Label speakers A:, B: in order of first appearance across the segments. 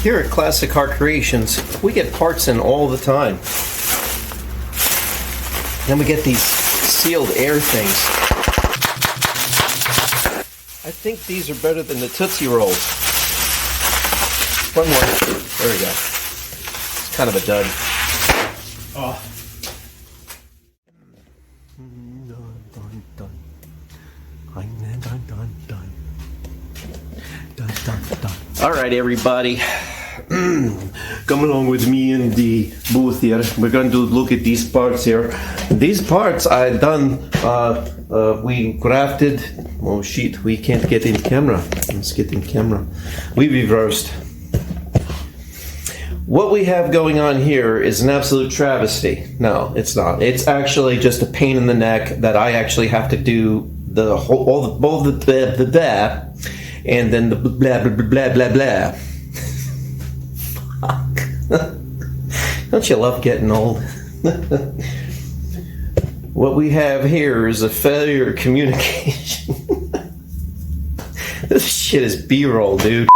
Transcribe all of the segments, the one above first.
A: Here at Classic Car Creations, we get parts in all the time. Then we get these sealed air things. I think these are better than the Tootsie Rolls. One more. There we go. It's kind of a dud. Oh. All right, everybody. Come along with me in the booth here. We're going to look at these parts here. These parts I done, we crafted. Oh shit, we can't get in camera. Let's get in camera. We reversed. What we have going on here is an absolute travesty. No, it's not. It's actually just a pain in the neck that I actually have to do the whole, all the blah, and then the blah blah blah blah blah. Fuck. Don't you love getting old? What we have here is a failure of communication. This shit is B-roll, dude.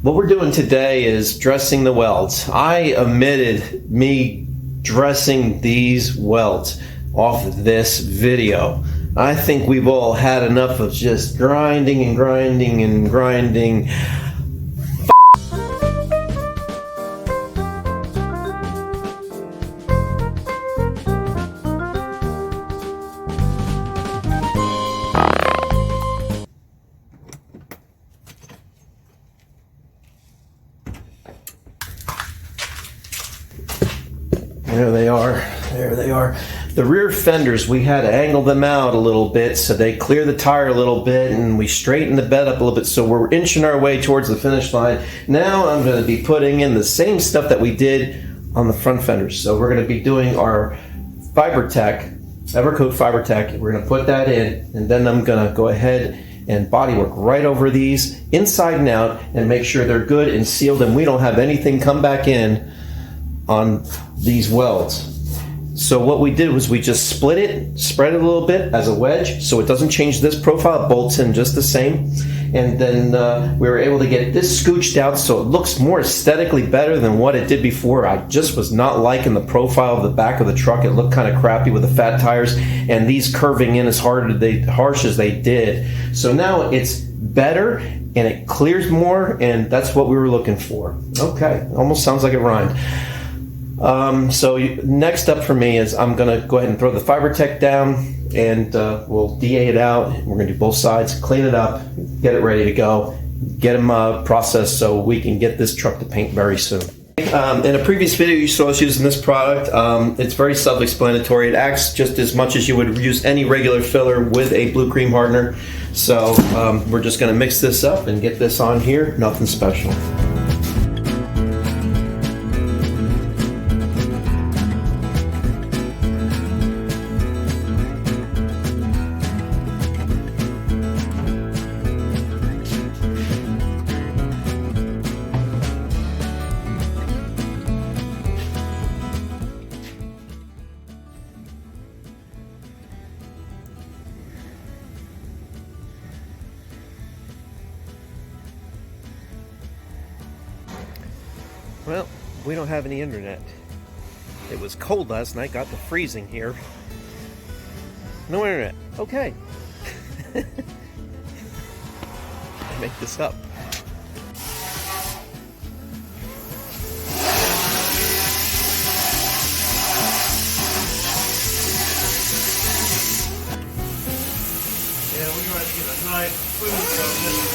A: What we're doing today is dressing the welds. I omitted me dressing these welds off of this video. I think we've all had enough of just grinding and grinding and grinding. There they are. There they are. The rear fenders, we had to angle them out a little bit so they clear the tire a little bit, and we straighten the bed up a little bit, so we're inching our way towards the finish line. Now I'm going to be putting in the same stuff that we did on the front fenders. So we're going to be doing our FiberTech, Evercoat FiberTech. We're going to put that in, and then I'm going to go ahead and bodywork right over these inside and out and make sure they're good and sealed and we don't have anything come back in on these welds. So what we did was we just split it, spread it a little bit as a wedge so it doesn't change this profile, it bolts in just the same. And then we were able to get this scooched out so it looks more aesthetically better than what it did before. I just was not liking the profile of the back of the truck. It looked kind of crappy with the fat tires and these curving in as harsh as they did. So now it's better and it clears more, and that's what we were looking for. Okay, almost sounds like it rhymed. So next up for me is I'm going to go ahead and throw the FiberTech down, and we'll DA it out. We're going to do both sides, clean it up, get it ready to go, get them processed so we can get this truck to paint very soon. In a previous video you saw us using this product. It's very self-explanatory. It acts just as much as you would use any regular filler with a blue cream hardener. So we're just going to mix this up and get this on here. Nothing special. Well, we don't have any internet. It was cold last night, got to freezing here. No internet. Okay. I make this up.
B: Yeah, we're going to get a nice food from this.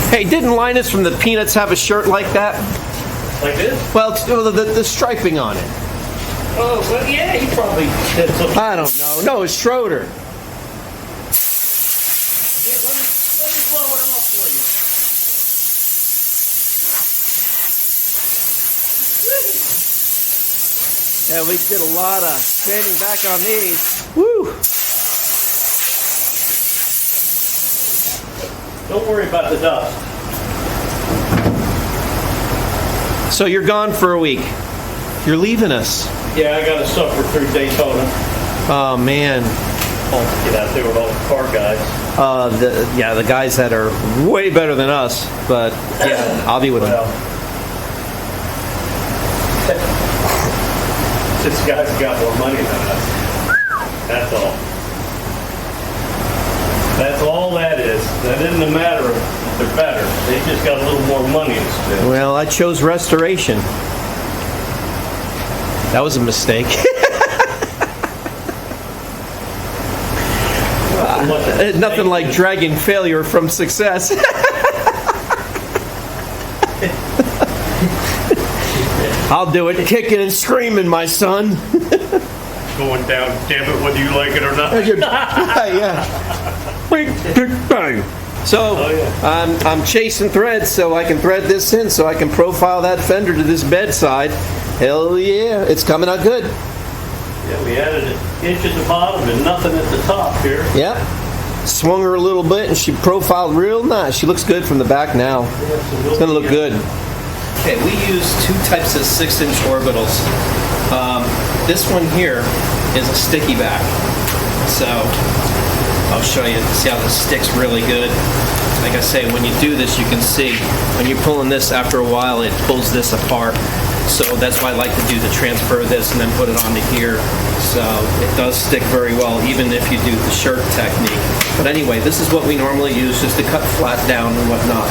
A: Hey, didn't Linus from the Peanuts have a shirt like that?
B: Like this?
A: Well, it's, the striping on it.
B: Oh, well, yeah, he probably did something.
A: I don't know. No, it's Schroeder.
B: Here, let me blow it off for you.
A: Yeah, we did a lot of standing back on these. Woo!
B: Don't worry about the dust.
A: So you're gone for a week. You're leaving us.
B: Yeah, I got to suffer through Daytona.
A: Oh, man.
B: I'll get out there with all the car guys.
A: The guys that are way better than us. But, yeah, I'll be with them.
B: Well, this guy's got more money than us. That's all. That's all that is. That isn't a matter of they're better. They just got a little more money to spend.
A: Well, I chose restoration. That was a mistake. Nothing like dragging failure from success. I'll do it kicking and screaming, my son.
B: Going down, damn it, whether you like it or not.
A: Yeah. So I'm chasing threads so I can thread this in so I can profile that fender to this bedside. Hell yeah, it's coming out good.
B: Yeah, we added an inch at the bottom and nothing at the top here.
A: Yep. Swung her a little bit and she profiled real nice. She looks good from the back now. It's going to look good. Okay, we use two types of 6-inch orbitals. This one here is a sticky back. So I'll show you, see how this sticks really good. Like I say, when you do this, you can see when you're pulling this after a while, it pulls this apart. So that's why I like to do the transfer of this and then put it onto here. So it does stick very well, even if you do the shirt technique. But anyway, this is what we normally use just to cut flat down and whatnot.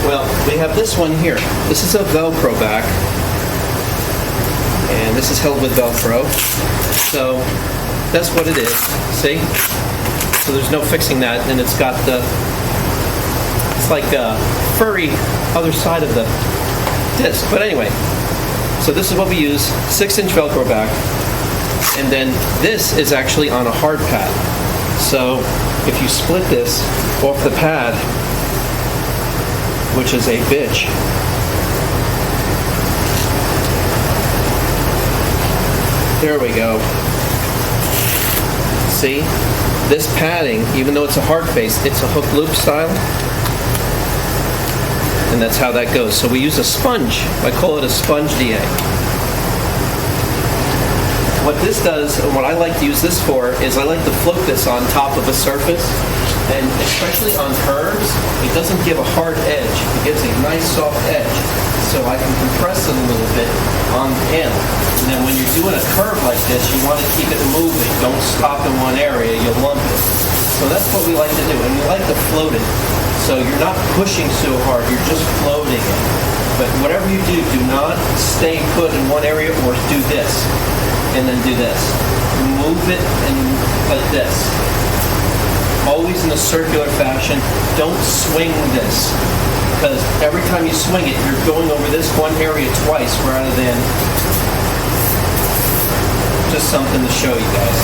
A: Well, we have this one here. This is a Velcro back. And this is held with Velcro. So that's what it is. See? So there's no fixing that. And it's got the, it's like a furry other side of the disc. But anyway, so this is what we use, 6-inch Velcro back. And then this is actually on a hard pad. So if you split this off the pad, which is a bitch, there we go. See? This padding, even though it's a hard face, it's a hook loop style. And that's how that goes. So we use a sponge. I call it a sponge DA. What this does, and what I like to use this for, is I like to float this on top of a surface. And especially on curves, it doesn't give a hard edge. It gives a nice soft edge. So I can compress it a little bit on the end. And then when you're doing a curve like this, you want to keep it moving. Don't stop in one area, you'll lump it. So that's what we like to do. And we like to float it. So you're not pushing so hard, you're just floating it. But whatever you do, do not stay put in one area or do this and then do this. Move it and like this. Always in a circular fashion. Don't swing this, because every time you swing it, you're going over this one area twice rather than just something to show you guys.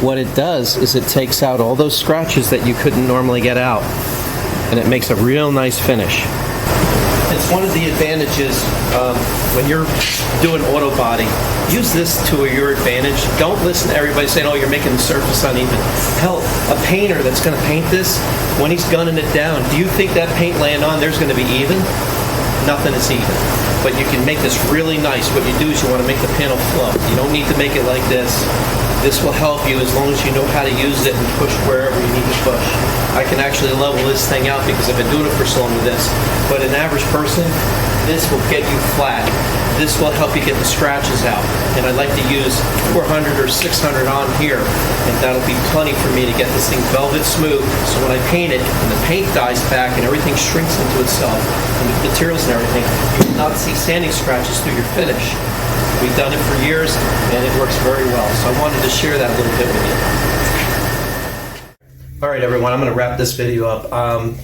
A: What it does is it takes out all those scratches that you couldn't normally get out, and it makes a real nice finish. It's one of the advantages when you're doing auto body. Use this to your advantage. Don't listen to everybody saying, oh, you're making the surface uneven. Hell, a painter that's going to paint this, when he's gunning it down, do you think that paint laying on there's going to be even? Nothing is even. But you can make this really nice. What you do is you want to make the panel flow. You don't need to make it like this. This will help you as long as you know how to use it and push wherever you need to push. I can actually level this thing out because I've been doing it for so long with this. But an average person, this will get you flat. This will help you get the scratches out. And I like to use 400 or 600 on here, and that'll be plenty for me to get this thing velvet smooth. So when I paint it, and the paint dies back and everything shrinks into itself, and the materials and everything, you will not see sanding scratches through your finish. We've done it for years, and it works very well. So I wanted to share that a little bit with you. All right, everyone, I'm going to wrap this video up.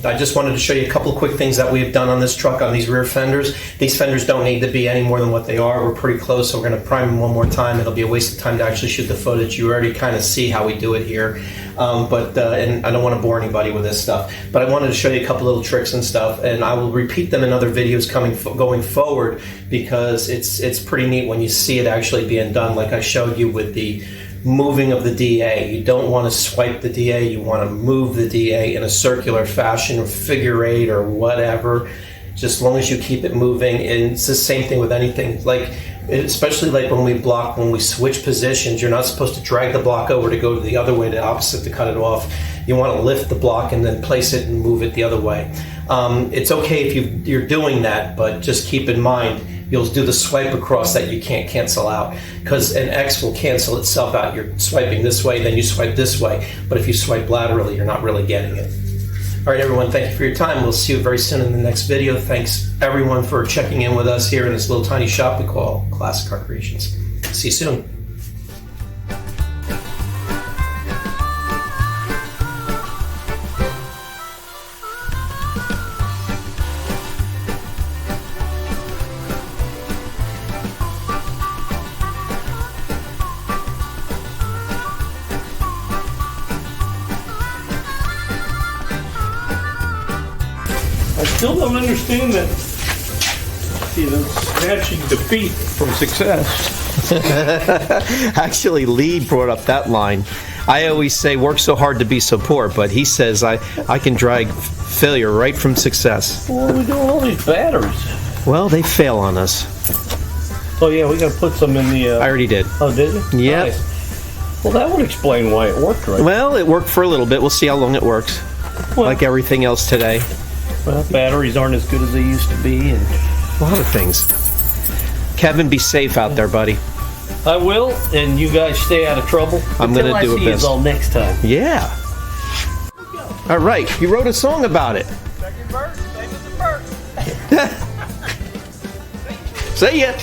A: I just wanted to show you a couple of quick things that we've done on this truck on these rear fenders. These fenders don't need to be any more than what they are. We're pretty close, so we're going to prime them one more time. It'll be a waste of time to actually shoot the footage. You already kind of see how we do it here. And I don't want to bore anybody with this stuff. But I wanted to show you a couple little tricks and stuff, and I will repeat them in other videos going forward, because it's pretty neat when you see it actually being done, like I showed you with the moving of the DA. You don't want to swipe the DA, you want to move the DA in a circular fashion, or figure eight, or whatever. Just as long as you keep it moving. And it's the same thing with anything. Like, especially like when we switch positions, you're not supposed to drag the block over to go to the other way, the opposite, to cut it off. You want to lift the block and then place it and move it the other way. It's okay if you're doing that, but just keep in mind, you'll do the swipe across that you can't cancel out, because an X will cancel itself out. You're swiping this way, then you swipe this way. But if you swipe laterally, you're not really getting it. All right, everyone, thank you for your time. We'll see you very soon in the next video. Thanks, everyone, for checking in with us here in this little tiny shop we call Classic Car Creations. See you soon.
B: I still don't understand that. See, the snatching defeat from success.
A: Actually, Lee brought up that line. I always say, work so hard to be so poor, but he says I can drag failure right from success.
B: What are we doing all these batteries?
A: Well, they fail on us.
B: Oh yeah, we got to put some in the...
A: I already did.
B: Oh, did you?
A: Yep.
B: Nice. Well, that would explain why it worked right.
A: Well, it worked for a little bit. We'll see how long it works.
B: Well,
A: like everything else today.
B: Well, batteries aren't as good as they used to be, and
A: a lot of things. Kevin, be safe out there, buddy.
B: I will, and you guys stay out of trouble.
A: I'm going to do a best.
B: All next time.
A: Yeah. All right, you wrote a song about it.
B: Second verse, same as the first.
A: See ya.